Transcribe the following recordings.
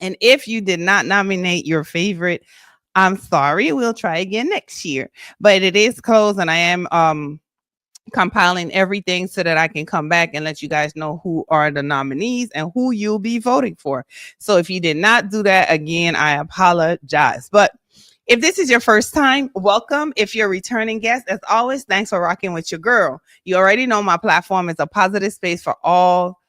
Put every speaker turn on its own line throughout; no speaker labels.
And if you did not nominate your favorite, I'm sorry. We'll try again next year. But it is closed, and I am compiling everything so that I can come back and let you guys know who are the nominees and who you'll be voting for. So if you did not do that, again, I apologize. But if this is your first time, welcome. If you're a returning guest, as always, thanks for rocking with your girl. You already know my platform is a positive space for all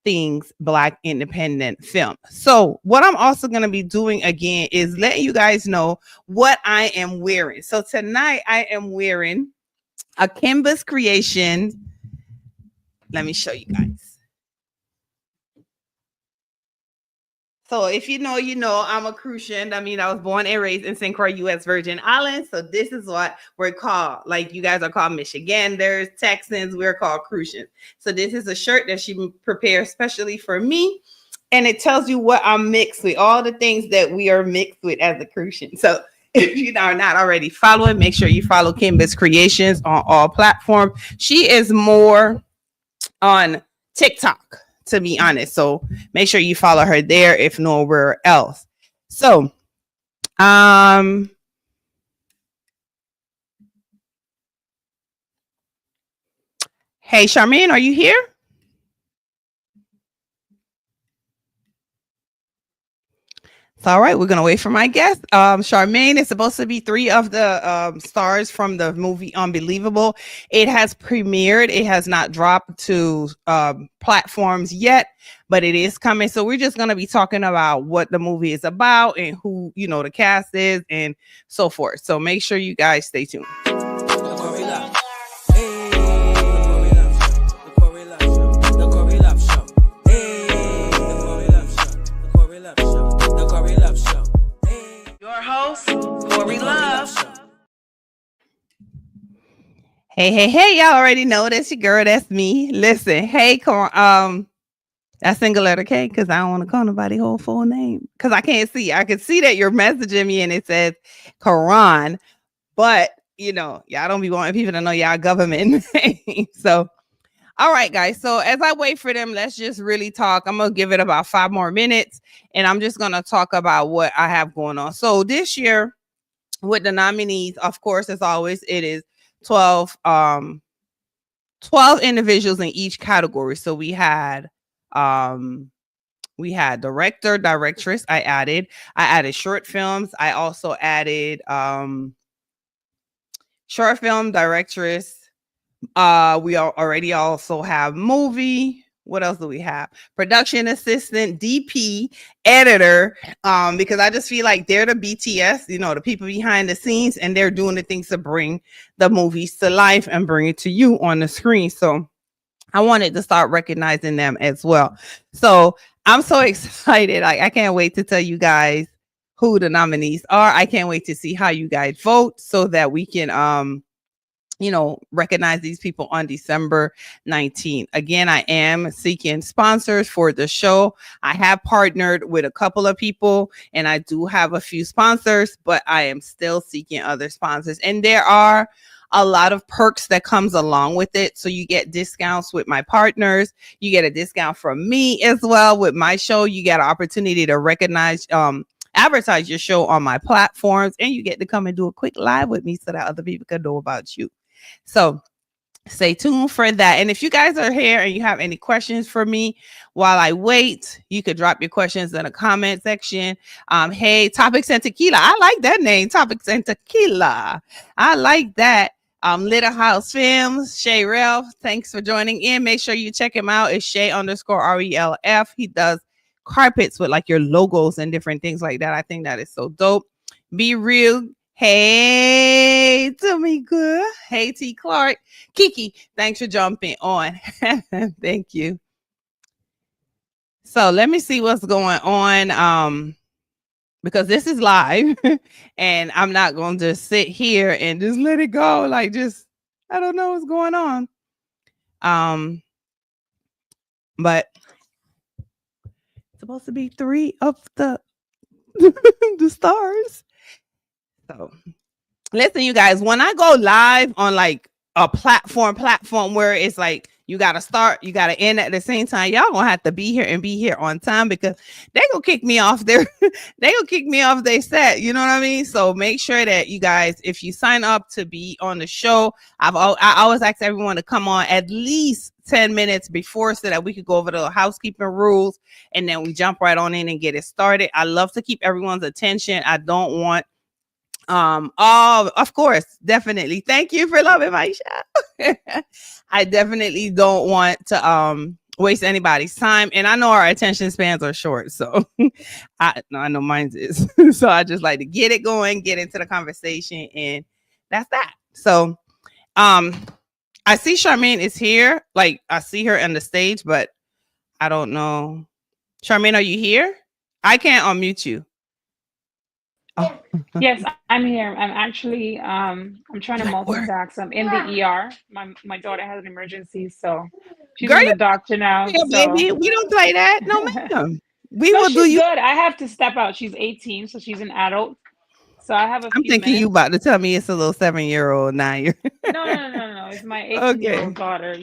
things Black independent film. So what I'm also going to be doing again is letting you guys know what I am wearing. So tonight I am wearing a Kimba's creation. Let me show you guys. So if you know, you know, I'm a Crucian. I mean, I was born and raised in St. Croix, U.S. Virgin Islands. So this is what we're called. Like you guys are called Michiganders, Texans. We're called Crucians. So this is a shirt that she prepared specially for me. And it tells you what I'm mixed with, all the things that we are mixed with as a Crucian. So if you are not already following, make sure you follow Kimba's Creations on all platforms. She is more on TikTok, to be honest. So make sure you follow her there, if nowhere else. So, hey, Charmaine, are you here? All right, we're gonna wait for my guest. Charmaine is supposed to be three of the stars from the movie Unbelievable. It has premiered. It has not dropped to platforms yet, but it is coming. So we're just gonna be talking about what the movie is about and who, you know, the cast is and so forth. So make sure you guys stay tuned. Your host, Corey Love. Hey, y'all already know that's your girl, that's me. Listen, hey, that's single letter K, because I don't want to call nobody whole full name. Because I can't see. I can see that you're messaging me and it says Quran, but you know, y'all don't be wanting people to know y'all government name. So all right, guys. So as I wait for them, let's just really talk. I'm going to give it about 5 more minutes and I'm just going to talk about what I have going on. So this year with the nominees, of course, as always, it is 12 individuals in each category. So we had director, directress. I added short films. I also added short film, directress. We already also have movie. What else do we have? Production assistant, DP, editor. Because I just feel like they're the BTS, you know, the people behind the scenes, and they're doing the things to bring the movies to life and bring it to you on the screen. So I wanted to start recognizing them as well. So I'm so excited. I can't wait to tell you guys who the nominees are. I can't wait to see how you guys vote so that we can you know, recognize these people on December 19th. Again, I am seeking sponsors for the show. I have partnered with a couple of people and I do have a few sponsors, but I am still seeking other sponsors. And there are a lot of perks that comes along with it. So you get discounts with my partners. You get a discount from me as well with my show. You get an opportunity to recognize, advertise your show on my platforms, and you get to come and do a quick live with me so that other people can know about you. So stay tuned for that. And if you guys are here and you have any questions for me while I wait, you could drop your questions in the comment section. Hey, Topics and Tequila. I like that name, Topics and Tequila. I like that. Little House Films, Shay Ralph. Thanks for joining in. Make sure you check him out. It's Shay_RELF. He does carpets with like your logos and different things like that. I think that is so dope. Be Real. Hey, Tamika. Hey, T. Clark. Kiki, thanks for jumping on. Thank you. So let me see what's going on. Because this is live and I'm not going to just sit here and just let it go. Like, just, I don't know what's going on. But it's supposed to be 3 of the the stars. So listen, you guys, when I go live on like a platform where it's like, You gotta start, you gotta end at the same time. Y'all gonna have to be here and be here on time because they gonna kick me off their they gonna kick me off their set. You know what I mean? So make sure that you guys, if you sign up to be on the show, I always ask everyone to come on at least 10 minutes before so that we could go over the housekeeping rules and then we jump right on in and get it started. I love to keep everyone's attention. I don't want oh, of course, definitely. Thank you for loving my show. I definitely don't want to waste anybody's time. And I know our attention spans are short. So I know mine's is. So I just like to get it going, get into the conversation, and that's that. So I see Charmaine is here. Like I see her on the stage, but I don't know. Charmaine, are you here? I can't unmute you.
Oh. Yes, I'm here. I'm actually I'm trying to multitask. I'm in the ER. My daughter has an emergency, so she's in the doctor now.
Yeah,
so
baby, we don't play that. No, ma'am. We
no,
will do you.
Good. I have to step out. She's 18, so she's an adult. So I have a
I'm
few
thinking
minutes.
you about to tell me it's a little 7-year-old, 9-year.
No. It's my 18-year-old daughter,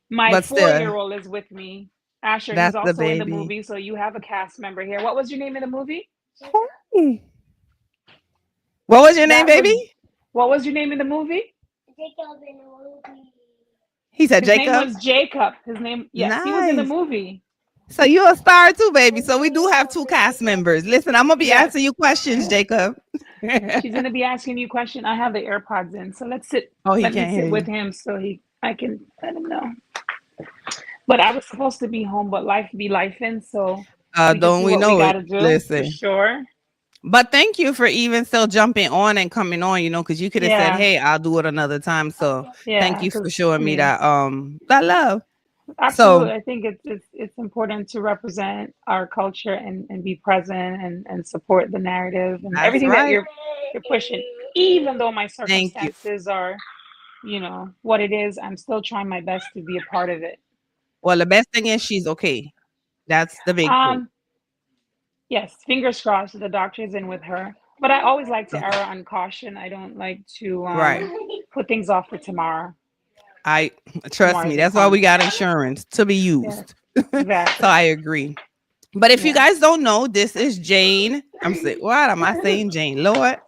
My
But still,
4-year-old is with me. Asher, he's
that's the
also in the
baby.
movie, so you have a cast member here. What was your name in the movie?
What was your name, baby?
What was your name in the movie?
Jacob in the movie.
He said
His
Jacob.
name was Jacob. His name, yes,
Nice.
he was in the movie.
So you're a star too, baby. So we do have 2 cast members. Listen, I'm gonna be asking you questions, Jacob.
She's gonna be asking you questions. I have the AirPods in, so let's sit.
Oh, he
let
can't
me
hear
sit with him so I can let him know. But I was supposed to be home, but life be lifing, so
don't we know it? Listen,
for sure.
But thank you for even still jumping on and coming on, because you could have said, "Hey, I'll do it another time." So thank you for showing me that that love.
Absolutely. I think it's important to represent our culture and be present and support the narrative and everything that you're pushing. Even though my circumstances are, what it is, I'm still trying my best to be a part of it.
Well, the best thing is she's okay. That's the big thing.
Yes, fingers crossed. The doctor is in with her. But I always like to err on caution. I don't like to put things off for tomorrow.
I trust me. That's why we got insurance to be used. Yeah, exactly. So I agree. But if you guys don't know, this is Jane. I'm saying, what am I saying, Jane? Lord,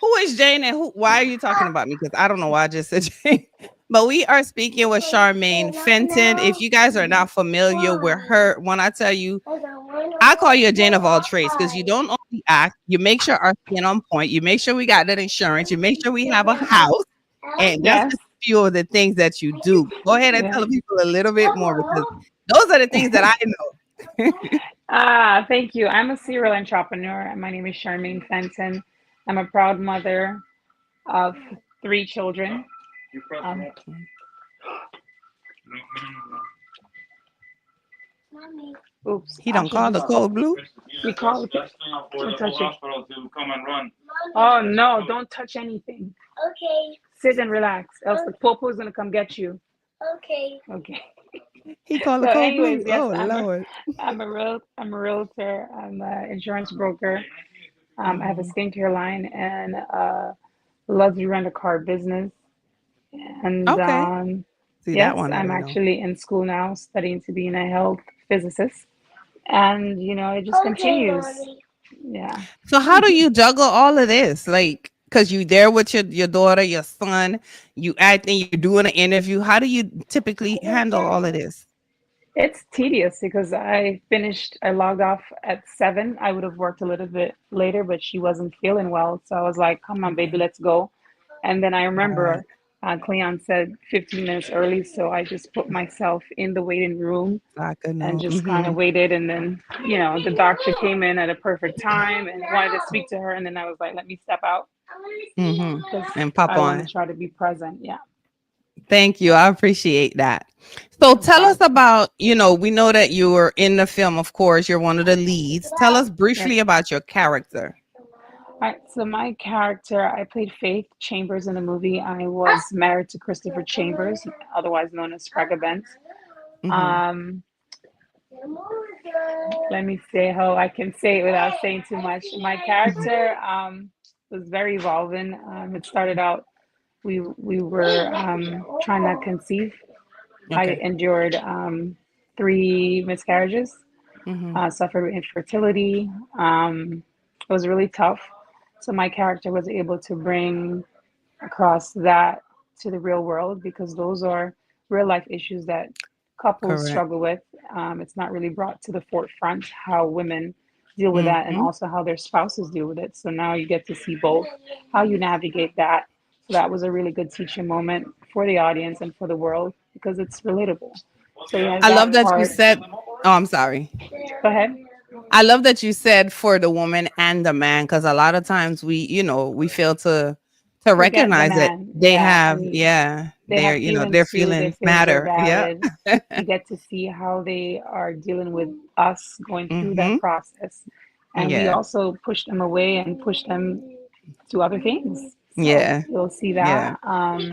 who is Jane and why are you talking about me? Because I don't know why I just said Jane. But we are speaking with Charmaine Fenton. If you guys are not familiar with her, when I tell you, I call you a Jane of all trades because you don't only act, you make sure our skin on point, you make sure we got that insurance, you make sure we have a house, and that's a few of the things that you do. Go ahead and tell people a little bit more because those are the things that I
know. Thank you. I'm a serial entrepreneur. My name is Charmaine Fenton. I'm a proud mother of 3 children. Oops.
He don't call the code blue.
We call it. Don't touch it. To come and run. Oh no! Don't touch anything.
Okay.
Sit and relax, else the popo is gonna come get you.
Okay.
Okay.
He called the code blue. Yes, oh Lord.
I'm a realtor. I'm an insurance broker. I have a skincare line and a luxury rental car business. And yes, I'm actually in school now, studying to be a health physicist. And it just continues. Mommy. Yeah.
So how do you juggle all of this? Like, because you're there with your daughter, your son, you acting, you're doing an interview. How do you typically handle all of this?
It's tedious because I logged off at 7. I would have worked a little bit later, but she wasn't feeling well. So I was like, come on, baby, let's go. And then I remember Cleon said 15 minutes early. So I just put myself in the waiting room and just kind of waited. And then, the doctor came in at a perfect time and wanted to speak to her. And then I was like, let me step out.
And pop on.
I want to try to be present. Yeah.
Thank you. I appreciate that. So tell us about, we know that you were in the film, of course, you're one of the leads. Tell us briefly about your character.
All right. So my character, I played Faith Chambers in the movie. I was married to Christopher Chambers, otherwise known as Frega Bent. Let me say how I can say it without saying too much. My character was very evolving. It started out, we were trying to conceive. I
Okay.
endured 3 miscarriages,
Hmm.
suffered with infertility. It was really tough. So my character was able to bring across that to the real world because those are real life issues that couples
Correct.
struggle with. It's not really brought to the forefront how women deal with that and
Hmm.
also how their spouses deal with it. So now you get to see both how you navigate that. So that was a really good teaching moment for the audience and for the world because it's relatable. So yeah,
I love
that
that you
part.
said. Oh, I'm sorry.
Go ahead.
I love that you said for the woman and the man because a lot of times we fail to
Forget the
recognize it.
man.
They
Yeah,
have,
and
yeah,
they have
their
feelings too. Their
feelings
feelings are
matter. Yeah.
valid. You get to see how they are dealing with us going through that
Hmm.
process. And we
Yeah.
also push them away and push them to other things. So
Yeah.
you'll see
Yeah.
that.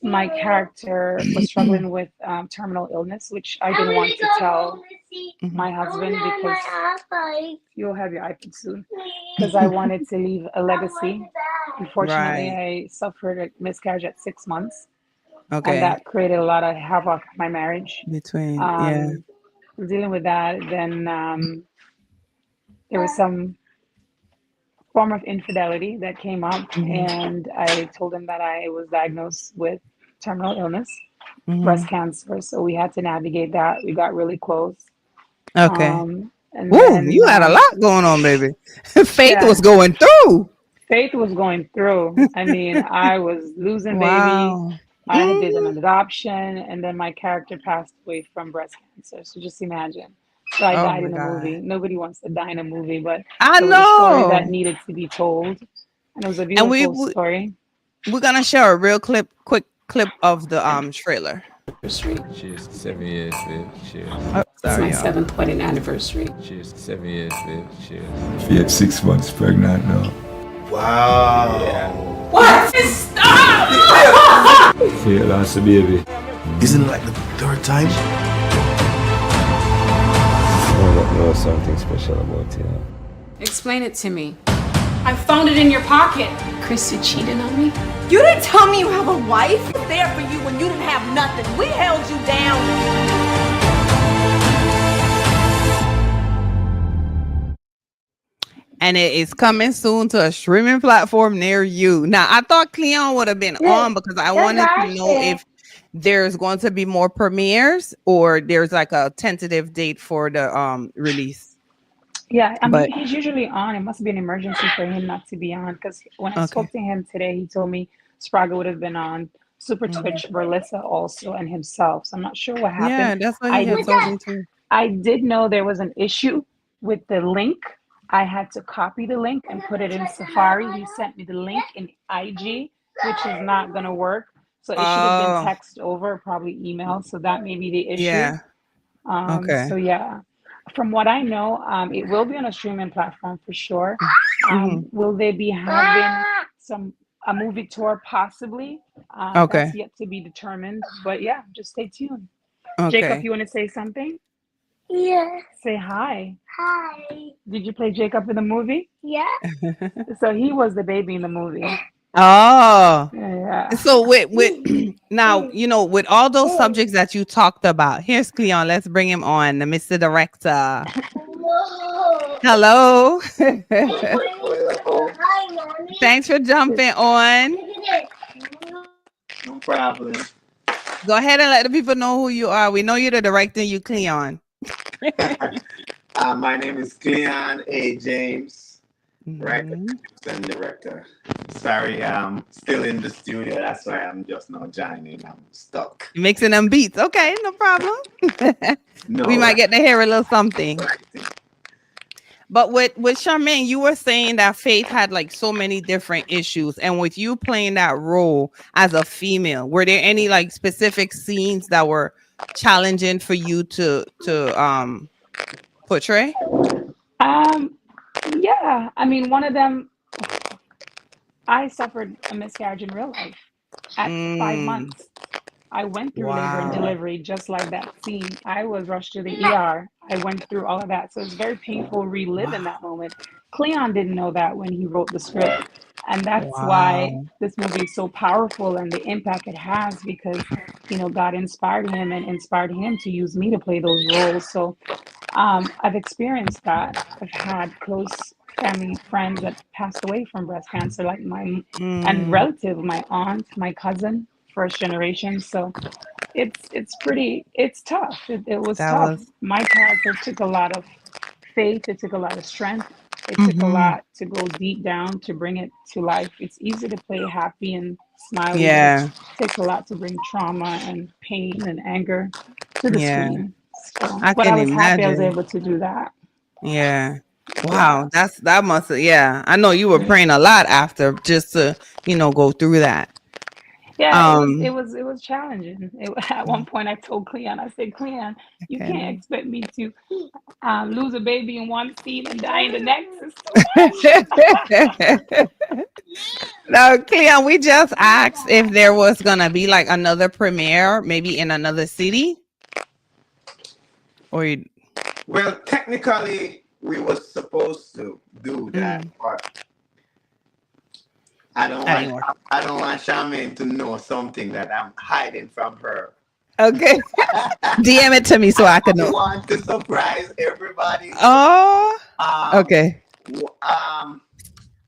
My character was struggling with terminal illness, which I didn't want to tell
Mhm.
my husband because you'll have your iPad soon. Because I wanted to leave a legacy. Unfortunately,
Right.
I suffered a miscarriage at 6 months, and
Okay.
that created a lot of havoc in my marriage.
Between, yeah.
Um, Dealing with that, then there was some form of infidelity that came up,
Hmm.
and I told him that I was diagnosed with terminal illness, breast
Hmm.
cancer. So we had to navigate that. We got really close.
Okay.
And
Ooh,
then,
you had a lot going on, baby. Faith was
yeah,
going through.
Faith was going through. I mean, I was losing baby.
Wow.
I did an
Mhm.
adoption, and then my character passed away from breast cancer. So just imagine. So I
Oh
died
my
in a
God.
movie. Nobody wants to die in a movie, but
I
it was a story that
know.
needed to be told, and it was a
And
beautiful story.
we're gonna share a real quick clip of the trailer.
Anniversary.
Cheers. 7 years, babe. Cheers.
Oh,
It's my
sorry, y'all.
seventh wedding anniversary.
Cheers. 7 years, babe. Cheers.
She at 6 months pregnant now.
Wow.
What?
She lost a baby.
Isn't it like the third time?
I know something special about you.
Explain it to me.
I found it in your pocket.
Chris, you cheating on me?
You didn't tell me you have a wife. I was there for you when you didn't have nothing. We held you down.
And it is coming soon to a streaming platform near you. Now, I thought Cleon would have been on because I wanted to know if there's going to be more premieres or there's like a tentative date for the release.
Yeah, I mean,
But
he's usually on. It must be an emergency for him not to be on because when I
okay.
spoke to him today, he told me Spraga would have been on, Super
Mhm.
Twitch, Verlissa also, and himself. So I'm not sure what happened.
Yeah, that's what he
I
had told me too.
I did know there was an issue with the link. I had to copy the link and put it in Safari. He sent me the link in IG, which is not going to work. So it should have been
Oh,
text over, probably email. So that may be the issue.
yeah. Okay.
So yeah, from what I know, it will be on a streaming platform for sure.
Mhm.
Will they be having a movie tour possibly?
Okay.
That's yet to be determined. But yeah, just stay tuned. Jacob,
Okay.
you want to say something?
Yeah.
Say hi.
Hi.
Did you play Jacob in the movie?
Yeah.
So he was the baby in the movie.
Oh.
Yeah.
So with now, with all those subjects that you talked about, here's Cleon. Let's bring him on, the Mr. Director.
Whoa.
Hello.
Hi, mommy.
Thanks for jumping on.
Look at this.
No problem.
Go ahead and let the people know who you are. We know you're the director, you Cleon.
My name is Cleon A. James, right?
Mhm.
And director. Sorry, I'm still in the studio. That's why I'm just now joining. I'm stuck.
Mixing them beats. Okay, no problem.
No,
We might get to hear a little something.
right.
But with Charmaine, you were saying that Faith had like so many different issues, and with you playing that role as a female, were there any like specific scenes that were challenging for you to portray?
Yeah. I mean, one of them, I suffered a miscarriage in real life at 5 months. I went through labor and
Wow.
delivery just like that scene. I was rushed to the ER. I went through all of that. So it's very painful reliving that moment. Cleon didn't know that when he wrote the script. And that's why
Wow.
this movie is so powerful and the impact it has because God inspired him and inspired him to use me to play those roles. So I've experienced that. I've had close family friends that passed away from breast cancer, like and
Mm,
relative, my aunt, my cousin, first generation. So it's tough. It was
that
tough.
was.
My character took a lot of faith. It took a lot of strength. It took a
Hmm.
lot to go deep down to bring it to life. It's easy to play happy and smiley, but it
Yeah,
takes a lot to bring trauma and pain and anger to the
yeah.
screen. So,
I
but I
can
was happy I was
imagine.
able to do that.
Yeah.
Yeah.
Wow, that must have, yeah. I know you were praying a lot after just to, go through that.
Yeah,
Um,
it was challenging. At one point, I told Cleon, I said, Cleon, you
okay.
can't expect me to lose a baby in one scene and die in the next. It's too much.
No, Cleon, we just asked if there was gonna be like another premiere, maybe in another city, or you,
Well, technically, we were supposed to do that,
mm,
but I don't want
anymore.
I don't want Charmaine to know something that I'm hiding from her.
Okay, DM it to me so I can
I
know.
want to surprise everybody.
Oh,
Um,
okay,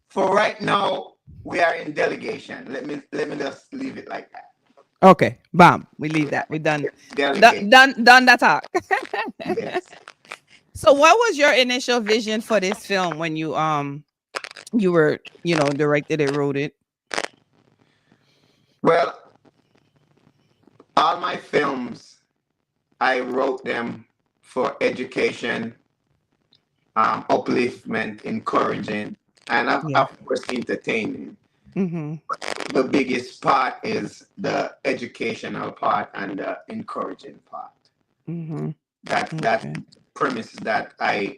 for right now, we are in delegation. Let me just leave it like that.
okay. Bam, we leave that. We done,
Delegation.
done that talk.
Yes.
So, what was your initial vision for this film when you were directed it, wrote it?
Well, all my films, I wrote them for education, upliftment, encouraging, and
Yeah.
of course entertaining.
Mm-hmm.
The biggest part is the educational part and the encouraging part.
Mm-hmm.
That
Okay.
premise that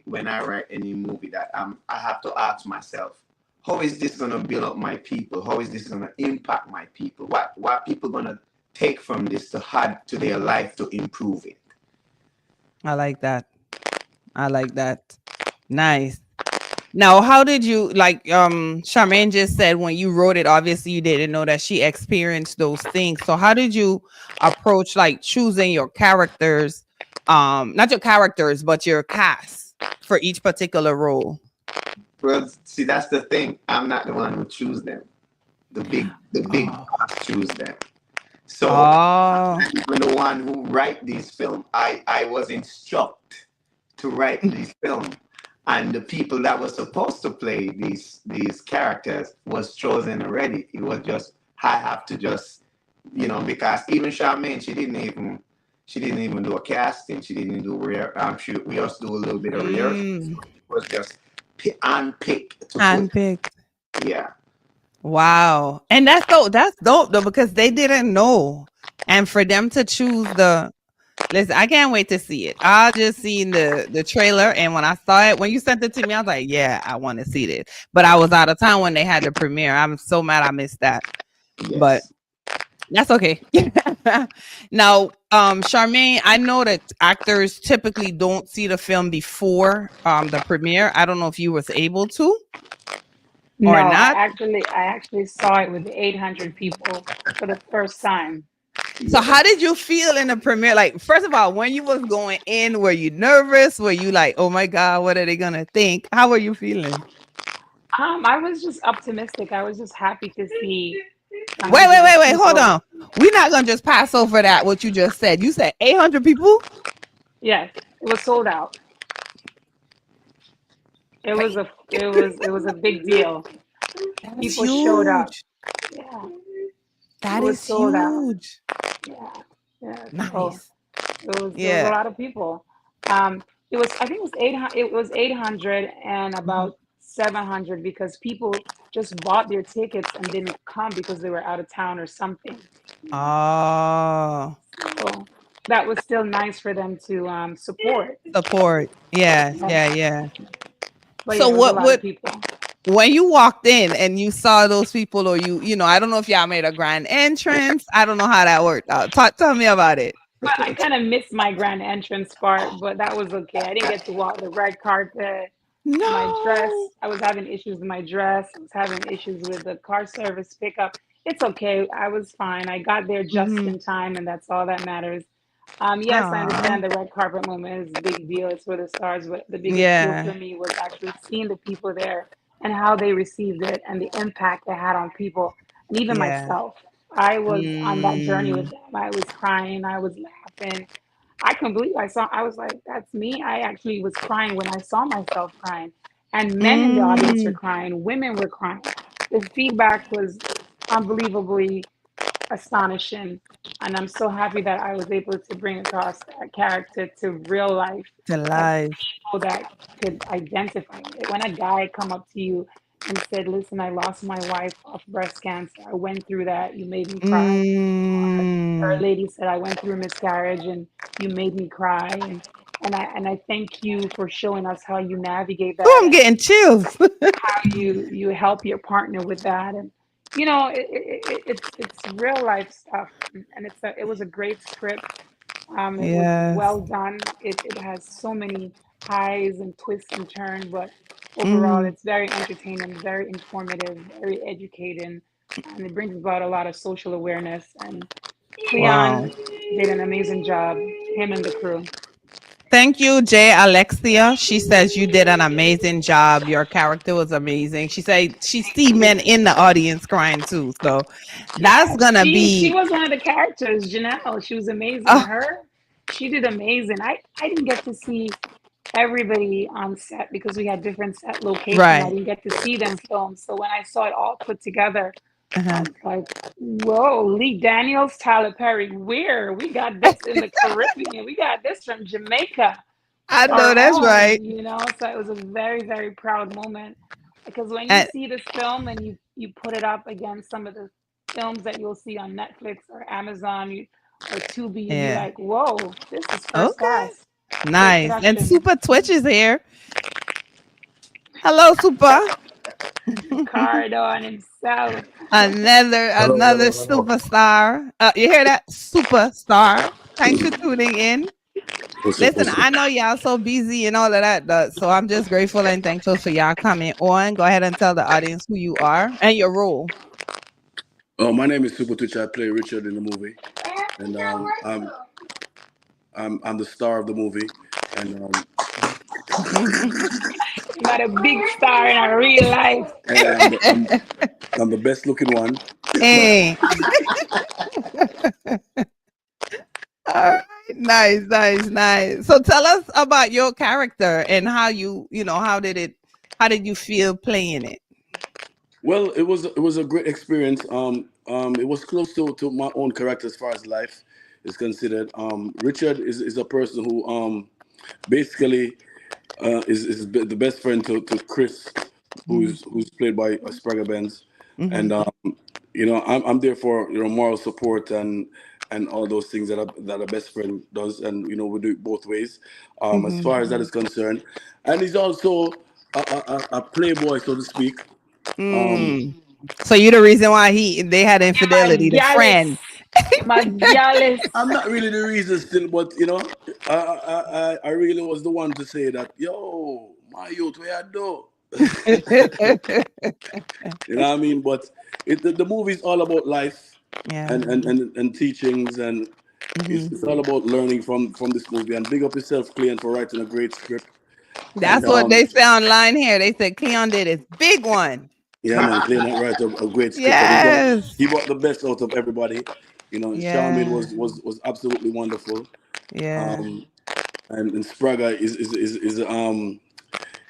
when I write any movie, that I have to ask myself, how is this gonna build up my people? How is this gonna impact my people? What people gonna take from this to add to their life to improve it?
I like that. I like that. Nice. Now, how did you Charmaine just said when you wrote it, obviously you didn't know that she experienced those things. So how did you approach like choosing your characters? Not your characters, but your cast for each particular role.
Well, see, that's the thing. I'm not the one who choose them. The big
Oh.
boss choose them. So
Oh.
I'm the one who write these films. I was instructed to write these films, and the people that were supposed to play these characters was chosen already. It was just I have to just because even Charmaine, she didn't even do a casting. She didn't do we just do a little bit of rehearsal.
Mm.
It was just unpicked to put.
Handpicked.
Yeah.
Wow. And that's dope though, because they didn't know. And for them to choose listen, I can't wait to see it. I just seen the trailer, and when I saw it, when you sent it to me, I was like, yeah, I want to see this. But I was out of town when they had the premiere. I'm so mad I missed that.
Yes.
But that's okay. Now, Charmaine, I know that actors typically don't see the film before the premiere. I don't know if you was able to.
No,
Or not.
I actually saw it with 800 people for the first time.
So how did you feel in the premiere? Like, first of all, when you was going in, were you nervous? Were you like, oh my God, what are they gonna think? How were you feeling?
I was just optimistic. I was just happy to see.
Wait, hold
people.
on. We're not gonna just pass over that what you just said. You said 800 people?
Yes, it was sold out. It was a big deal.
That is
People showed up.
huge.
Yeah,
That
it was
is
sold out.
huge.
Yeah, yeah. So
Nice.
there was a
Yeah.
lot of people. It was I think it was 800. It was 800 and about 700 because people just bought their tickets and didn't come because they were out of town or something.
Oh,
So that was still nice for them to support.
support. Yeah.
But
So
yeah, it was a lot of people.
when you walked in and you saw those people, or I don't know if y'all made a grand entrance. I don't know how that worked out. Tell me about it.
But I kind of missed my grand entrance part, but that was okay. I didn't get to walk the red carpet. My dress,
No.
I was having issues with my dress. I was having issues with the car service pickup. It's okay. I was fine. I got there just
Mhm.
in time, and that's all that matters. Yes, I
Aw.
understand the red carpet moment is a big deal. It's for the stars, but the biggest deal
Yeah.
for me was actually seeing the people there and how they received it and the impact it had on people, and even
Yeah.
myself. I was on that journey with
Mm.
them. I was crying. I was laughing. I couldn't believe I saw. I was like, "That's me." I actually was crying when I saw myself crying, and men in the audience were
Mm.
crying. Women were crying. The feedback was unbelievably astonishing. And I'm so happy that I was able to bring across that character to real life,
To
that
life.
people that could identify with it. When a guy come up to you and said, "Listen, I lost my wife of breast cancer. I went through that. You made me cry." Or a
Mm.
lady said, "I went through a miscarriage and you made me cry." And I thank you for showing us how you navigate
Oh,
that
I'm
and
getting chills.
how you help your partner with that. And it's real life stuff, and it was a great script. It was
Yes.
well done. It has so many highs and twists and turns, but overall
Mm.
it's very entertaining, very informative, very educating, and it brings about a lot of social awareness. And
Wow.
Cleon did an amazing job, him and the crew.
Thank you, Jay Alexia. She says you did an amazing job. Your character was amazing. She said she see men in the audience crying too. So that's
Yes,
gonna
she
be
was one of the characters, Janelle. She was amazing.
oh,
She did amazing. I didn't get to see everybody on set because we had different set location. I
right.
didn't get to see them film. So when I saw it all put together, I
Uh-huh.
was like, whoa, Lee Daniels, Tyler Perry, where? We got this in the Caribbean. We got this from Jamaica,
I know
our
that's right.
own. So it was a very, very proud moment. Because when you
And
see this film and you put it up against some of the films that you'll see on Netflix or Amazon or Tubi, and you're
yeah.
like, whoa, this is first
Okay.
class. Great
Nice. And
production.
Super Twitch is here. Hello, Super.
Cardon himself.
Hello,
Another
hello, hello.
superstar. You hear that? Superstar. Thanks for tuning in.
What's up,
Listen,
what's up?
I know y'all so busy and all of that, so I'm just grateful and thankful for y'all coming on. Go ahead and tell the audience who you are and your role.
Oh, my name is Super Twitch. I play Richard in the movie, and I'm the star of the movie, and
Not a big star in our real life.
I'm the best looking one.
Hey. All right. Nice, nice, nice. So tell us about your character and how how did you feel playing it?
Well, it was a great experience. It was close to my own character as far as life is considered. Richard is a person who basically the best friend to Chris, who's played by Sprague Benz, and I'm there for moral support and all those things that a best friend does, and we do it both ways, as far as that is concerned. And he's also a playboy, so to speak.
Mm. So you're the reason why they had
My
infidelity, the
Gallus.
friend.
My Gallus.
I'm not really the reason still, but I really was the one to say that, yo, my youth, where I do. You know what I mean? But the movie is all about life
Yeah.
and teachings, and it's all about learning from this movie. And big up yourself, Cleon, for writing a great script.
That's
And
what they say online here. They said Cleon did his big one.
yeah, man, Cleon write a great script, and
Yes.
he brought the best out of everybody. Charmaine
Yeah.
was absolutely wonderful.
Yeah.
And Spraga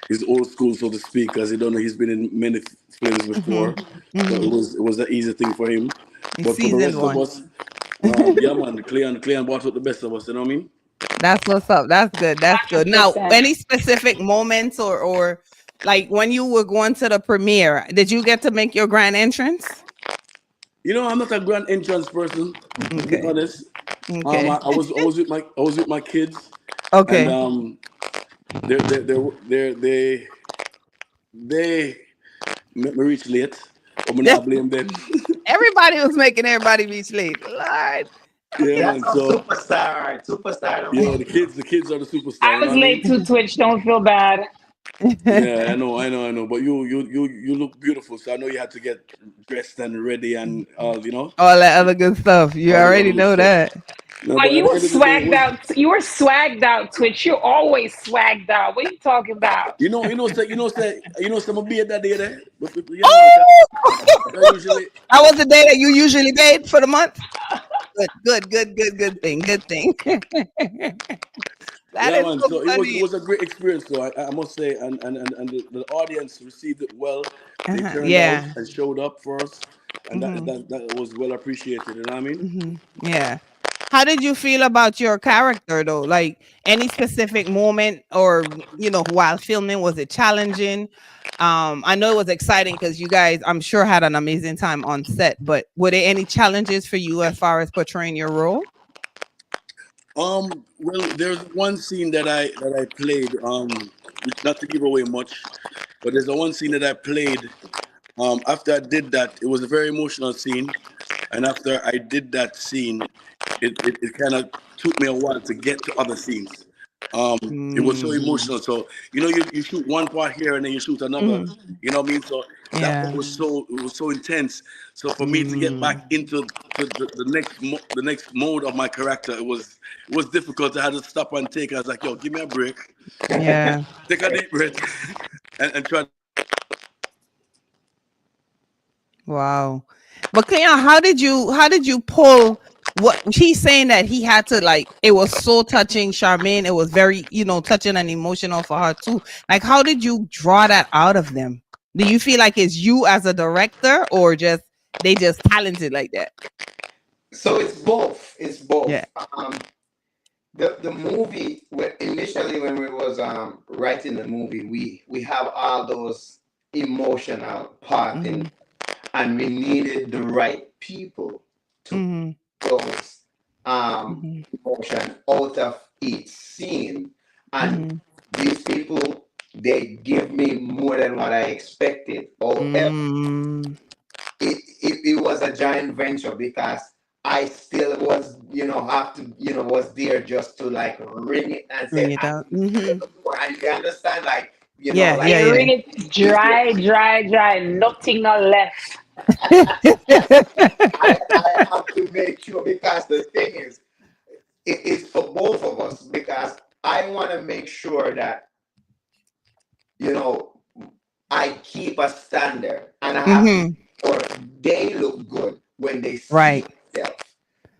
is old school, so to speak, because he's been in many films before, so it was an easy thing for him. But for the
Seasoned
rest of
one.
us, yeah, man, Cleon brought out the best of us. You know what I mean?
That's what's up. That's good. That's good. Now,
100%.
any specific moments or like when you were going to the premiere, did you get to make your grand entrance?
I'm not a grand entrance person, to be honest.
Okay.
I was with my kids,
Okay.
and they make me reach late. I'm not blame them.
Everybody was making everybody reach late. Lord.
Yeah,
That's
man.
a
So
superstar. Superstar.
yeah, the kids are the superstar.
I
You know
was
what I
late
mean?
to Twitch. Don't feel bad.
Yeah, I know. But you look beautiful, so I know you had to get dressed and ready and you know,
All that other good stuff. You
all the
already
other good
know
stuff.
that.
No,
But
but at
you
the
were
end of the day, it
swagged
was,
out. You were swagged out, Twitch. You're always swagged out. What are you talking about?
some of me that day there. But you know,
Oh,
that usually,
that was the day that you usually paid for the month. Good thing. Good thing. That
yeah,
is
man.
so
So it
funny.
was a great experience, though. I must say, and the audience received it well. They turned out
Yeah.
and showed up for us, and
Hmm.
that was well appreciated. You know what I mean?
Hmm. Yeah. How did you feel about your character though? Like any specific moment or while filming, was it challenging? I know it was exciting because you guys, I'm sure, had an amazing time on set, but were there any challenges for you as far as portraying your role?
Well, there's one scene that I played. Which, not to give away much, but there's a one scene that I played. After I did that, it was a very emotional scene, and after I did that scene, it kind of took me a while to get to other scenes. It was so
Mm,
emotional. So you shoot one part here and then you shoot another.
mhm.
You know what I mean? So that part
Yeah.
was so intense. So for me to get back
Mm,
into the next mode of my character, it was difficult. I had to stop and take. I was like, yo, give me a break,
yeah.
take a deep breath, and try.
Wow. But Cleon, how did you pull what he's saying that he had to, like, it was so touching, Charmaine. It was very, touching and emotional for her too. Like, how did you draw that out of them? Do you feel like it's you as a director or just they just talented like that?
So it's both. It's both.
Yeah.
The movie, initially when we was writing the movie, we have all those emotional part in,
Mhm.
and we needed the right people to
Mhm.
those
Mhm.
emotion out of each scene. And
Mhm.
these people, they give me more than what I expected. However,
Mm.
it was a giant venture because I still was, was there just to like ring it and
Bring
say,
it
I
out.
need a
Mhm.
little more. And you understand, like,
Yeah,
like
yeah,
You
yeah.
ring it dry, nothing not left.
I have to make sure, because the thing is, it's for both of us, because I want to make sure that, I keep a standard, and I have to
Mhm.
make sure they look good when they see
Right.
themselves.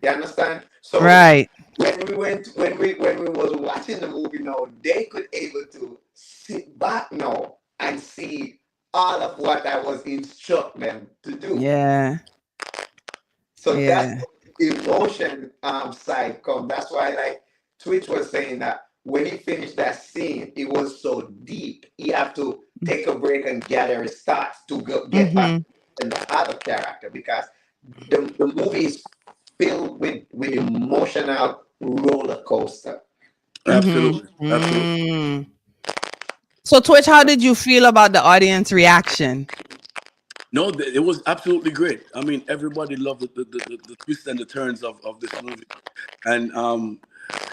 You understand? So
Right.
when we was watching the movie now, they could able to sit back now and see all of what I was instructing them to do.
Yeah.
So that's
Yeah.
where the emotion side come. That's why, like Twitch was saying, that when he finished that scene, it was so deep. He have to take a break and gather his thoughts to get back
Mhm.
in the other character, because the movie is filled with emotional roller coaster.
Mhm.
Absolutely.
Mm. So Twitch, how did you feel about the audience reaction?
No, it was absolutely great. I mean, everybody loved the twists and the turns of this movie, and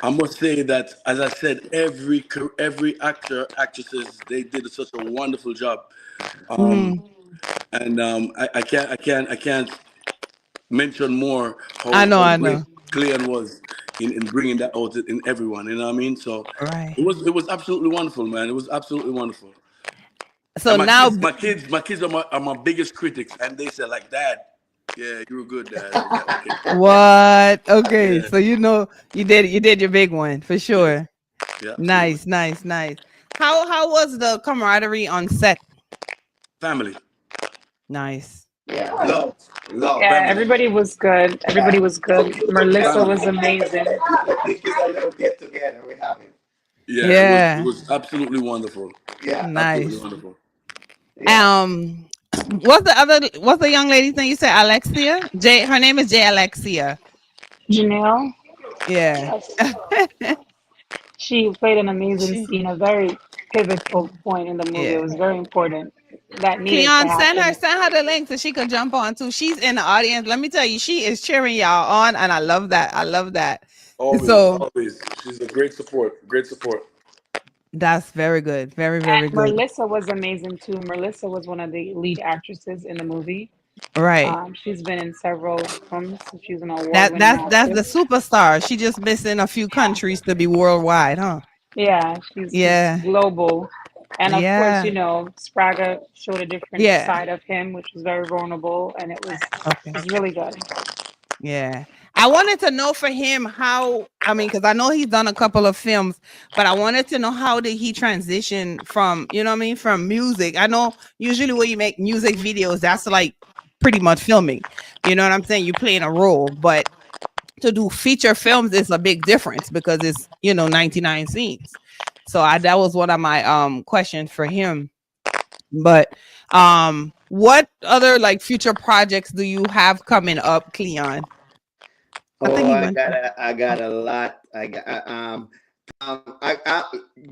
I must say that, as I said, every actresses, they did such a wonderful job,
Mhm.
and I can't mention more
I
how
know, I
great
know.
Cleon was in bringing that out in everyone. You know what I mean? So
Right.
it was absolutely wonderful, man. It was absolutely wonderful.
So
And my
now,
kids, are my biggest critics, and they said, like, Dad, yeah, you were good, Dad. I was like, okay,
what? Okay,
yeah,
so you did your big one for
yeah,
sure.
yeah, absolutely.
Nice. How was the camaraderie on set?
Family,
Nice.
Yeah, love.
Yeah,
family,
everybody was good. Everybody
Yeah.
was
So,
good.
so
Melissa
family.
was amazing.
this is a little get together we're having.
Yeah, it
Yeah.
was absolutely wonderful,
Yeah,
absolutely
Nice.
wonderful.
yeah.
What's the young lady's name? You said Alexia? Her name is Jay Alexia.
Janelle,
Yeah.
yes, she played an amazing
She,
scene, a very pivotal point in the movie. It
yeah.
was very important. That needed to
Cleon,
happen.
send her the link so she can jump on too. She's in the audience. Let me tell you, she is cheering y'all on, and I love that. I love that.
Always,
So
always. She's a great support. Great support.
That's very good. Very, very good.
Melissa was amazing too. Melissa was one of the lead actresses in the movie.
Right.
She's been in several films. She's an
That
award-winning
that's the
actress.
superstar. She just missing a few countries to be worldwide, huh?
Yeah, she's
Yeah.
global. And of course,
Yeah.
Spraga showed a different
Yeah.
side of him, which was very vulnerable, and it
Okay.
was really good.
Yeah. I wanted to know for him how, I mean, because I know he's done a couple of films, but I wanted to know how did he transition from, you know what I mean, from music. I know usually when you make music videos, that's like pretty much filming. You know what I'm saying? You're playing a role, but to do feature films is a big difference because it's, 99 scenes. So that was one of my questions for him. But what other like future projects do you have coming up, Cleon? I think
Oh,
he
I
went.
got a lot. I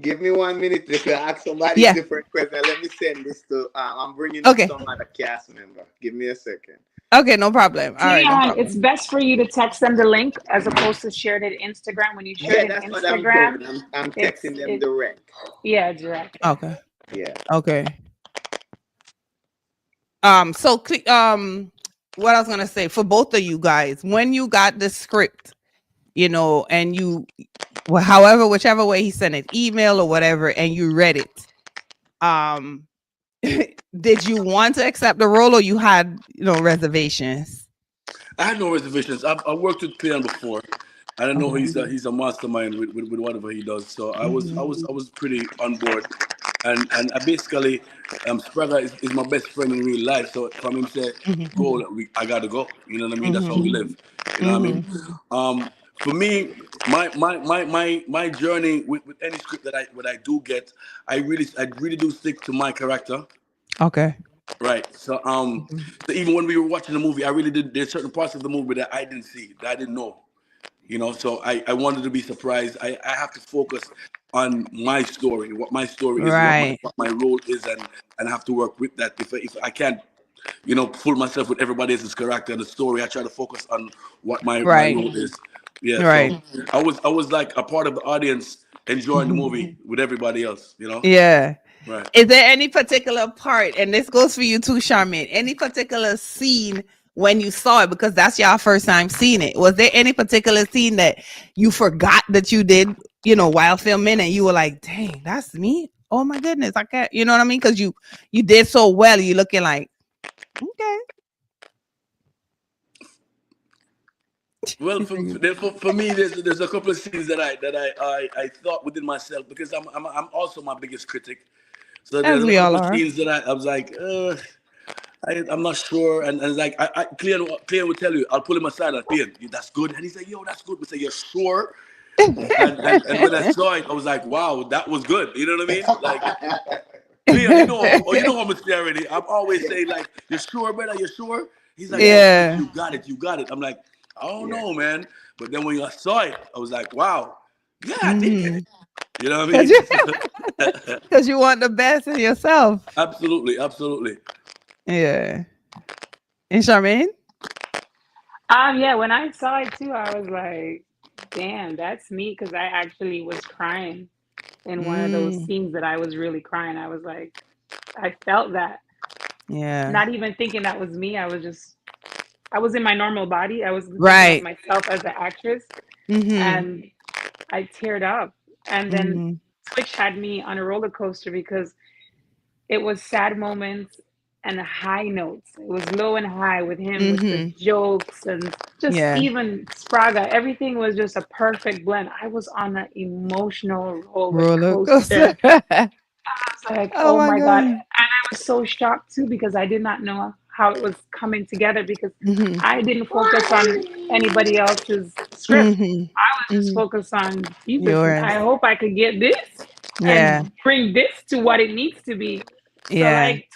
give me 1 minute to ask somebody
Yeah.
different question. Let me send this to. I'm bringing
Okay.
some other cast member. Give me a second.
Okay, no problem. All right, no
Cleon,
problem.
it's best for you to text them the link as opposed to share it in Instagram. When you share
Yeah,
it in
that's what I'm
Instagram,
doing. I'm
it's
texting them direct.
direct.
Okay.
Yeah.
Okay. So what I was gonna say for both of you guys, when you got the script, and you, whichever way he sent it, email or whatever, and you read it, did you want to accept the role or you had, reservations?
I had no reservations. I worked with Cleon before. I don't know
Okay.
he's a mastermind with whatever he does. So I
Mhm.
was pretty on board. And I basically Spraga is my best friend in real life. So from him say,
Mhm.
go, I gotta go. You know what I mean? That's how we
Mhm.
live. You know what I mean? For me, my journey with any script that I do get, I really do stick to my character.
Okay.
Right. So so even when we were watching the movie, I really did. There's certain parts of the movie that I didn't see, that I didn't know. So I wanted to be surprised. I have to focus on my story, what my story is,
Right.
what my role is, and have to work with that. If I can't, fool myself with everybody else's character, the story, I try to focus on what my
Right.
role is. Yeah.
Right.
So I was like a part of the audience enjoying the movie with everybody else.
Yeah.
Right.
Is there any particular part, and this goes for you too, Charmaine, any particular scene when you saw it, because that's your first time seeing it? Was there any particular scene that you forgot that you did, while filming, and you were like, dang, that's me? Oh my goodness, I can't, you know what I mean? Because you did so well, you looking like, okay.
Well, for me, there's a couple of scenes that I thought within myself, because I'm also my biggest critic. So
As
there's a
we all
couple of
are.
scenes that I was like, I'm not sure, and like Cleon would tell you, I'll pull him aside, like, Cleon, that's good, and he's like, yo, that's good. We say, you're sure? And when I saw it, I was like, wow, that was good. You know what I mean? Like, Cleon, you know I'm a already. I'm always saying, like, you're sure, brother? You're sure? He's like, yo,
Yeah.
you got it. I'm like, I don't know, man. But then when I saw it, I was like, wow, yeah, I did get it. You know what I mean?
Because you want the best in yourself.
Absolutely.
Yeah. And Charmaine?
Yeah, when I saw it too, I was like, damn, that's me, because I actually was crying in one of those scenes that I was really crying. I was like, I felt that.
Yeah.
Not even thinking that was me. I was in my normal body. I was thinking
Right.
of myself as an actress,
Mm-hmm.
and I teared up. And then
Mm-hmm.
Twitch had me on a roller coaster because it was sad moments and high notes. It was low and high with him, with the jokes, and just
Yeah.
even Spraga. Everything was just a perfect blend. I was on an emotional
Roller
coaster.
coaster.
I was like,
Oh
oh
my
my God.
God.
And I was so shocked too, because I did not know how it was coming together, because
Mm-hmm.
I didn't focus on anybody else's script.
Mm-hmm.
I was just focused on Jesus.
Yours.
I hope I could get this
Yeah.
and bring this to what it needs to be. So
Yeah.
like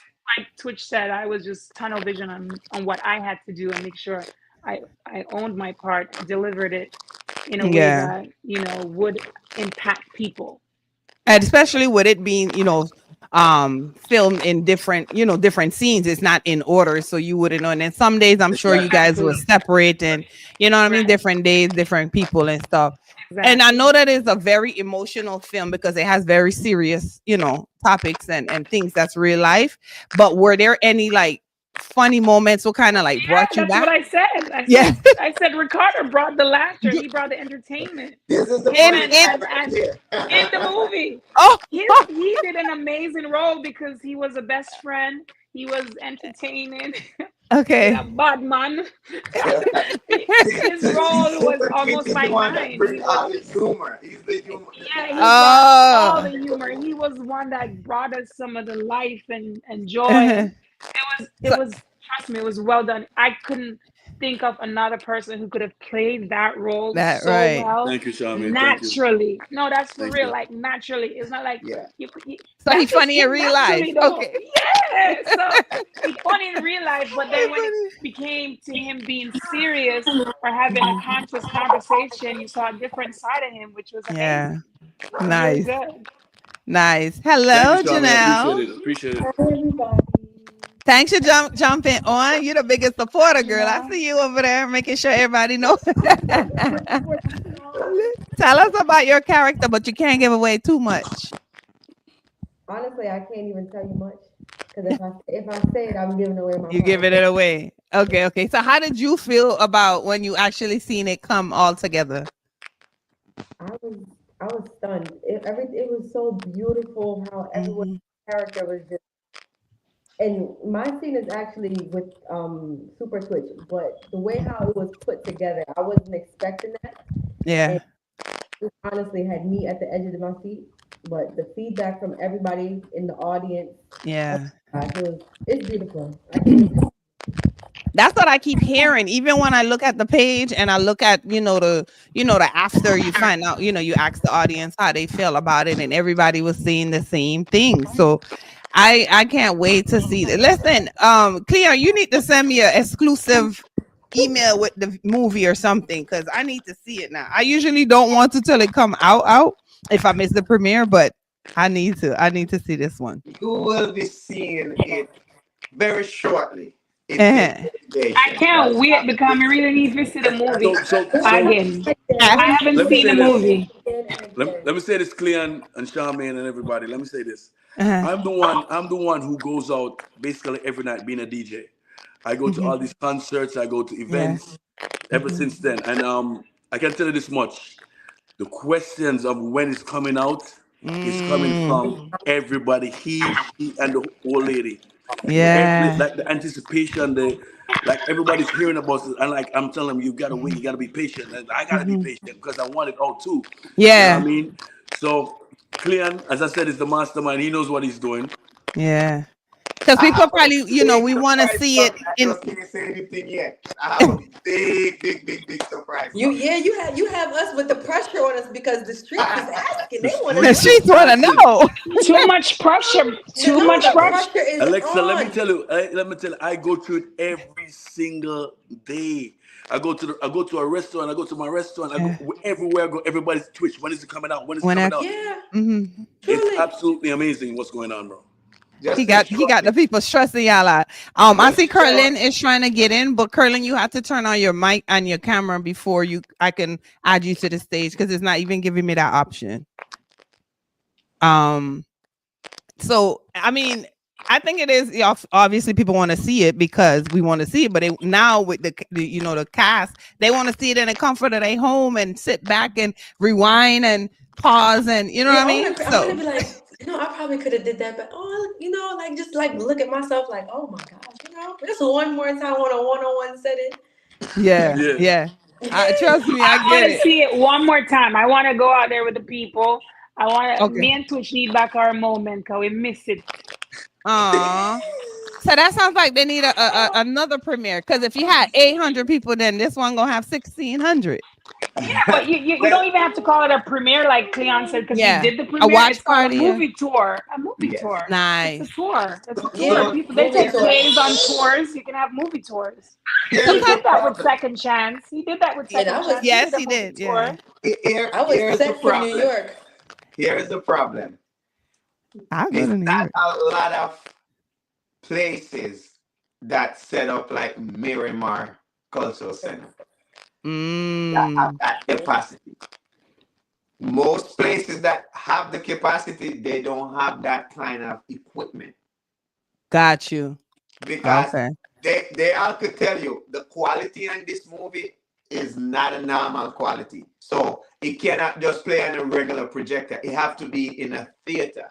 Twitch said, I was just tunnel vision on what I had to do and make sure I owned my part, delivered it in a way
Yeah.
that, would impact people.
And especially with it being, filmed in different scenes. It's not in order, so you wouldn't know. And then some days I'm sure you guys will separate, and you know what I mean,
Right.
different days, different people and stuff. And I know that is a very emotional film because it has very serious, topics and things that's real life. But were there any like funny moments? What kind of like brought you
That's
back?
what I said.
Yeah.
I said Ricardo brought the laughter. He brought the entertainment.
This is the
Him
point
and
right here.
in the movie.
Oh,
He did an amazing role because he was a best friend. He was entertaining.
okay.
A bad man. His role was almost like mine.
Bring out his humor. He's the humor.
Yeah, he brought all
Oh.
the humor. He was one that brought us some of the life and joy.
Uh-huh.
It was trust me, it was well done. I couldn't think of another person who could have played that role
That
so
right.
well.
Thank you, Charmaine. Thank you.
Naturally. No, that's for
Thank
real.
you.
Like naturally. It's not like
Yeah.
you
So he's
that's just
funny in
him
real life.
naturally, though.
Okay.
Yeah. So he's funny in real life, but then when it became to him being serious or having a conscious conversation, you saw a different side of him, which was
Yeah.
amazing. It was
Nice.
really good.
Nice. Hello,
Thank you, Charmaine.
Janelle.
Appreciate it.
Everybody.
Thanks for jumping on. You're the biggest supporter, girl. I see you over there making sure everybody knows. Tell us about your character, but you can't give away too much.
Honestly, I can't even tell you much because if I say it, I'm giving away my.
You giving it away. Okay. So how did you feel about when you actually seen it come all together?
I was stunned. It was so beautiful how everyone's character was just. And my scene is actually with Super Twitch, but the way how it was put together, I wasn't expecting that.
Yeah.
It honestly had me at the edge of my seat, but the feedback from everybody in the audience,
Yeah.
it's beautiful. I can't even-
That's what I keep hearing. Even when I look at the page and I look at, the after you find out, you ask the audience how they feel about it, and everybody was saying the same thing. So I can't wait to see it. Listen, Cleo, you need to send me an exclusive email with the movie or something, because I need to see it now. I usually don't want to till it come out if I miss the premiere, but I need to see this one.
You will be seeing it very shortly.
I can't wait because I really need to see the movie again. I haven't
Let me
seen
say
the
this.
movie.
Let me say this, Cleon and Charmaine and everybody. Let me say this.
Uh-huh.
I'm the one who goes out basically every night being a DJ. I go to all these concerts, I go to events ever since then. And I can tell you this much. The questions of when it's coming out is coming from everybody, he and the old lady.
Yeah.
Like the anticipation, like everybody's hearing about it, and like I'm telling them, you gotta wait, you gotta be patient, and I gotta be patient because I want it out too.
Yeah.
You know what I mean? So Cleon, as I said, is the mastermind. He knows what he's doing.
Yeah. Because people probably, we want to see it in.
I can't say anything yet. I have a big surprise.
You have us with the pressure on us because the streets is asking. They want
The streets want to know.
Too much pressure. Too much pressure.
is
Alexa,
on.
let me tell you, I go through it every single day. I go to a restaurant. I go to my restaurant. I go everywhere. I go. Everybody's Twitch. When is it coming out? When is it coming out?
Yeah,
Mhm.
It's absolutely amazing what's going on, bro.
He got the people stressing y'all out. I see Curlin is trying to get in, but Curlin, you have to turn on your mic and your camera before I can add you to the stage, because it's not even giving me that option. So I mean, I think it is obviously people want to see it because we want to see it, but now with the cast, they want to see it in the comfort of their home and sit back and rewind and pause and what I mean.
I'm gonna be like, I probably could have did that, but just look at myself like, oh my gosh, just one more time on a one-on-one setting.
Yeah. Trust me, I
want
get
to
it.
see it one more time. I want to go out there with the people. I want to. Me and Twitch need back our moment because we miss it.
Aww. So that sounds like they need another premiere, because if you had 800 people, then this one gonna have 1,600.
Yeah, but you don't even have to call it a premiere like Cleon said, because
Yeah.
we did the
A
premiere.
watch
It's called
party,
a movie tour. A movie tour.
Nice.
It's a tour. It's a tour.
Yeah,
People, they
movie
take
tour.
plays on tours. You can have movie tours. He did that with Second Chance. He did that with
Yeah,
Second
that was-
Chance.
Yes,
did a
he
movie
did,
tour.
yeah.
I was set for New York.
Here's the problem.
I'm
It's
gonna
not
hear.
a lot of places that set up like Miramar Cultural Center that have that capacity. Most places that have the capacity, they don't have that kind of equipment
Got you.
because
Okay.
they all could tell you the quality in this movie is not a normal quality. So it cannot just play on a regular projector. It have to be in a theater.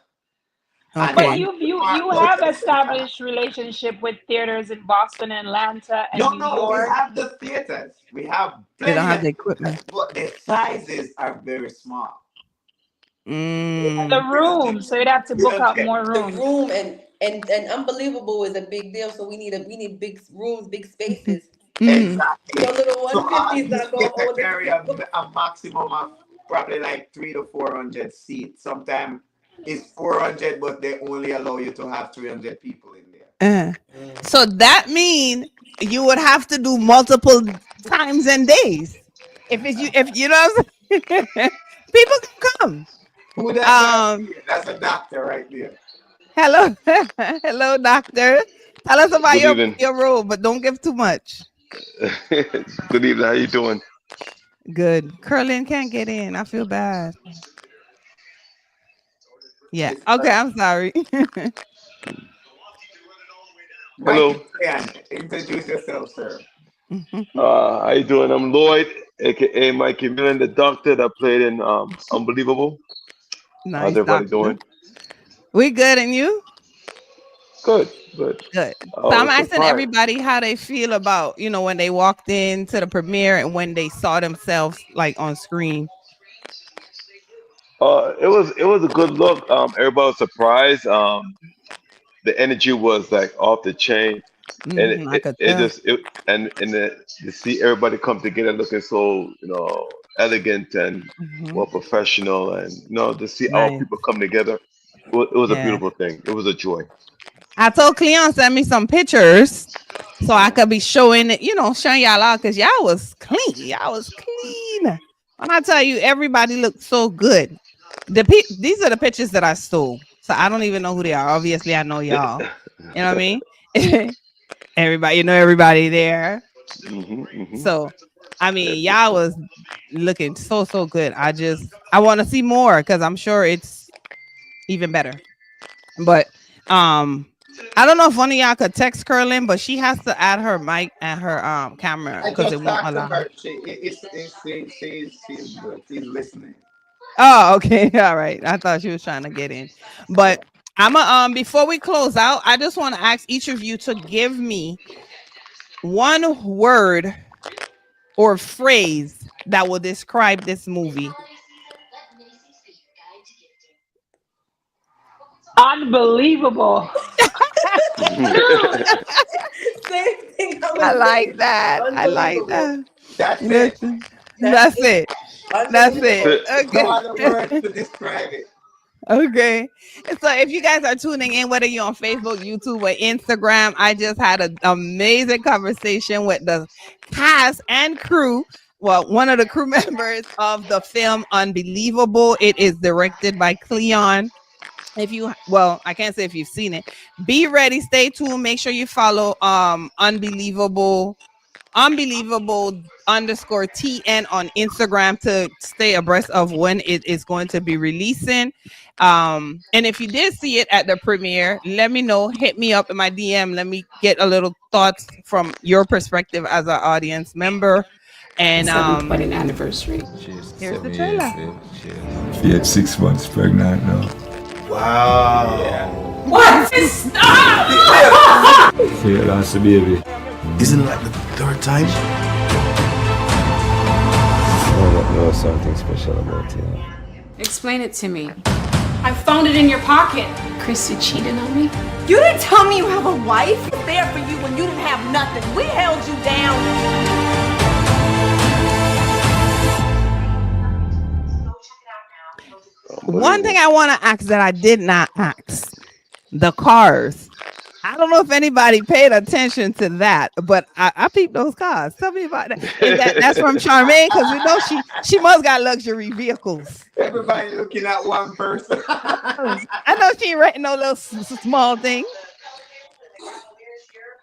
And
But
Okay.
you
Miramar
have
Cultural Center-
established relationship with theaters in Boston, Atlanta, and
No,
New
no, we
York.
have the theaters. We have
They don't
plenty
have
of
the equipment.
but the sizes are very small.
The room, so you'd have to book out more
The
rooms.
room and Unbelievable is a big deal, so we need big rooms, big spaces.
Exactly.
Your little
So all
150s
these
not gonna
theater
hold it.
carry a maximum of probably like 300 to 400 seats. Sometimes it's 400, but they only allow you to have 300 people in there.
So that means you would have to do multiple times and days. If you know what I'm saying? People can come.
Who that? That's a doctor right there.
Hello, hello, doctor. Tell us about
Good
your
evening.
your role, but don't give too much.
Good evening. How you doing?
Good. Curlin can't get in. I feel bad. Yeah. Okay. I'm sorry.
Hello.
Introduce yourself, sir.
How you doing? I'm Lloyd, aka Mikey Millen, the doctor that played in Unbelievable.
Nice.
How's everybody
Doctor.
doing?
We good, and you?
Good, good.
Good.
I
So I'm
was
asking
surprised.
everybody how they feel about, when they walked into the premiere and when they saw themselves like on screen.
It was a good look. Everybody was surprised. The energy was like off the chain, and
I could tell.
to see everybody come together looking so elegant and well professional, and to see all
Nice.
people come together, it was a
Yeah.
beautiful thing. It was a joy.
I told Cleon send me some pictures so I could be showing it, showing y'all out because y'all was clean. Y'all was clean. When I tell you, everybody looked so good. These are the pictures that I stole. So I don't even know who they are. Obviously, I know y'all. You know what I mean? Everybody there. So, I mean, y'all was looking so good. I want to see more because I'm sure it's even better. But I don't know if one of y'all could text Curlin, but she has to add her mic and her camera
I
because it
just
won't
talked to
allow.
her. She's good. She's listening.
Oh, okay. All right. I thought she was trying to get in. But before we close out, I just want to ask each of you to give me one word or phrase that will describe this movie.
Unbelievable.
Same thing.
I like that. I like that.
That's it.
Listen, that's it. That's it. Okay.
No other words to describe it.
Okay. So if you guys are tuning in, whether you're on Facebook, YouTube, or Instagram, I just had an amazing conversation with the cast and crew. Well, one of the crew members of the film Unbelievable. It is directed by Cleon. I can't say if you've seen it. Be ready, stay tuned. Make sure you follow Unbelievable _TN on Instagram to stay abreast of when it is going to be releasing. And if you did see it at the premiere, let me know. Hit me up in my DM. Let me get a little thoughts from your perspective as an audience member. And
7th wedding anniversary.
Cheers.
Here's the
7
trailer.
years, babe. Cheers.
She had 6 months pregnant now.
Wow.
What? Stop!
So you lost the baby.
Isn't it like the 3rd time?
There was something special about you.
Explain it to me.
I found it in your pocket.
Chris, you cheated on me?
You didn't tell me you have a wife. I was there for you when you didn't have nothing. We held you down.
One thing I want to ask that I did not ask: the cars. I don't know if anybody paid attention to that, but I peeped those cars. Tell me about that. And that's from Charmaine because we know she must got luxury vehicles.
Everybody looking at one person.
I know she ain't renting no little small thing.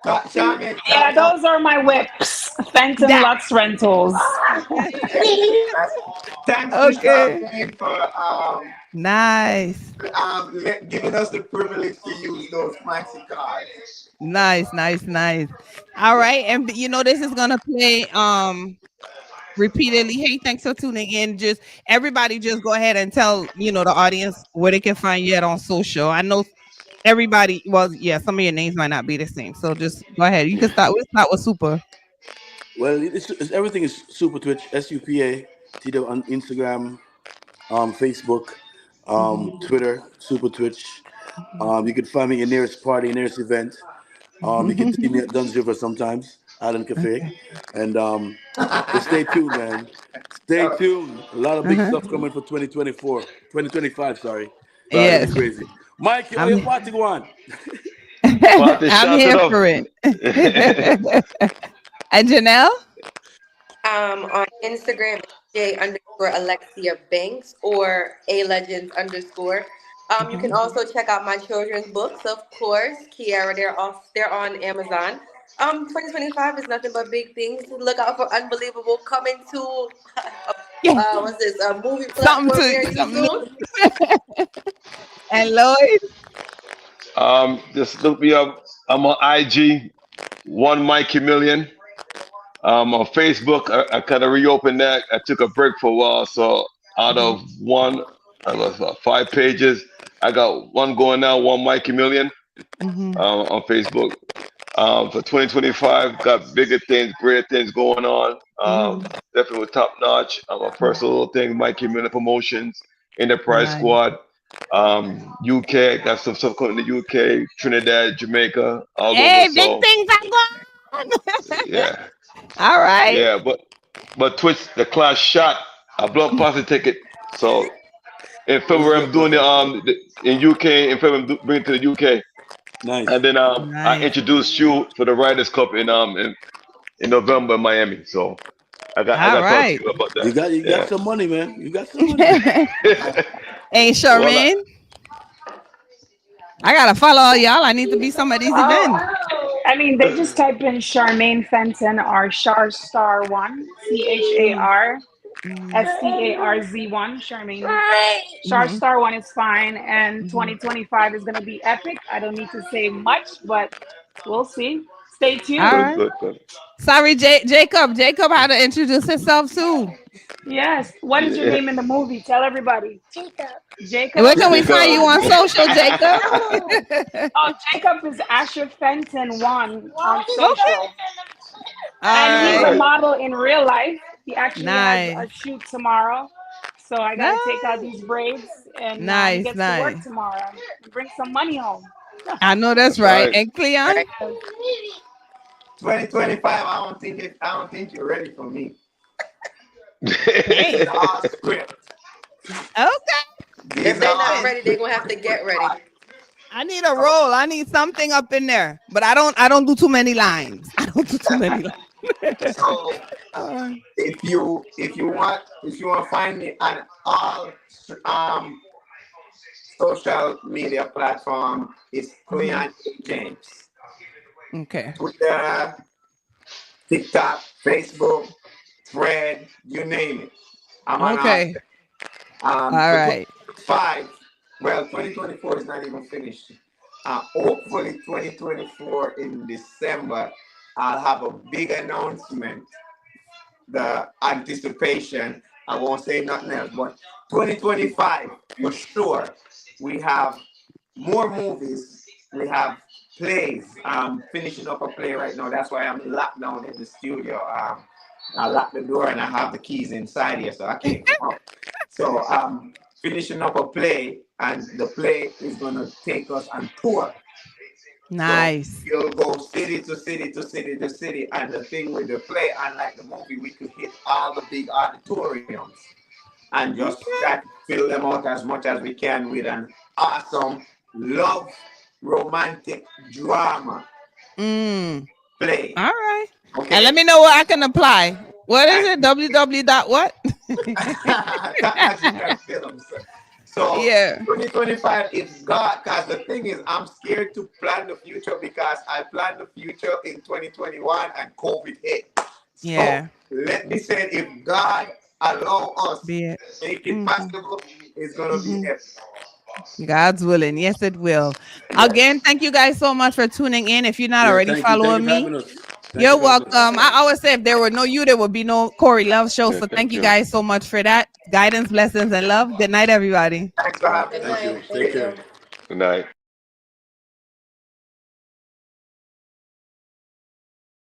Charmaine,
Yeah, those are my whips. Fenton Lux Rentals.
thanks
Okay.
Charmaine, for
Nice.
giving us the privilege to use those fancy cars.
Nice. All right. And you know, this is gonna play repeatedly. Hey, thanks for tuning in. Just everybody just go ahead and tell the audience where they can find you at on social. I know everybody, well, yeah, some of your names might not be the same. So just go ahead. You can start. We'll start with Super.
Well, everything is Super Twitch, SUPA, Tito on Instagram, Facebook, Twitter, Super Twitch. You can find me in nearest party, nearest event. You can see me at Duns River sometimes, Island Cafe. And just stay tuned, man. Stay tuned. A lot of big stuff coming for 2025, sorry.
Yes.
Crazy. Mike, how your party going?
I'm here for it. And Janelle?
On Instagram, J_Alexia Banks or A_Legends_. You can also check out my children's books, of course. Kiara, they're on Amazon. 2025 is nothing but big things. Look out for Unbelievable coming to what's this? A movie platform very soon.
And Lloyd?
Just look me up. I'm on IG, one Mikey Million. On Facebook, I kind of reopened that. I took a break for a while, so out of I was 5 pages. I got one going now, one Mikey Million on Facebook. For 2025, got bigger things, great things going on. Definitely with Top Notch. My personal little thing, Mikey Million Promotions, Enterprise Squad. UK, got some stuff coming in the UK, Trinidad, Jamaica, all over.
Big things are going on.
Yeah.
All right.
Yeah, but Twitch, the class shot a block party ticket. So in February I'm doing the in UK. In February I'm bringing to the UK.
Nice.
And then I introduced you for the Riders Cup in November in Miami. So I got to talk to you about that.
You got some money, man. You got some money.
Hey, Charmaine. I gotta follow all y'all. I need to be some of these events.
I mean, they just type in Charmaine Fenton or Charstar1, CHARSTARZ1, Charmaine. Charstar1 is fine, and 2025 is going to be epic. I don't need to say much, but we'll see. Stay tuned.
All right. Sorry, Jacob. Jacob had to introduce himself too.
Yes. What is your name in the movie? Tell everybody. Jacob.
Where can we find you on social, Jacob?
Jacob is Asher Fenton 1 on social. And he's a model in real life. He actually has a shoot tomorrow. So I got to take out these braids and he gets to work tomorrow. Bring some money home.
I know that's right. And Cleon?
2025, I don't think you're ready for me.
Hey.
Script.
Okay.
If they're not ready, they're gonna have to get ready.
I need a role. I need something up in there. But I don't do too many lines.
So if you want to find me on all social media platform, it's Cleon James.
Okay.
Twitter, TikTok, Facebook, Thread, you name it. I'm on all right. 2024 is not even finished. Hopefully 2024 in December, I'll have a big announcement. The anticipation, I won't say nothing else, but 2025 for sure, we have more movies, we have plays. I'm finishing up a play right now. That's why I'm locked down in the studio. I locked the door and I have the keys inside here, so I can't come out. So I'm finishing up a play, and the play is gonna take us on tour.
Nice.
So you'll go city to city to city to city, and the thing with the play, unlike the movie, we could hit all the big auditoriums and just try to fill them out as much as we can with an awesome, romantic drama play.
All right.
Okay.
And let me know where I can apply. What is it? www.what?
So
yeah.
2025 is God, because the thing is, I'm scared to plan the future because I planned the future in 2021 and COVID hit. So
Yeah.
let me say, if God allow us
Be it.
to make it possible, it's gonna be epic.
God's willing. Yes, it will. Again, thank you guys so much for tuning in. If you're not already following me, you're welcome. I always say if there were no you, there would be no Corey Love Show. So thank you guys so much for that. Guidance, blessings, and love. Good night, everybody.
Thanks for having
Good night.
Take care.
Good night.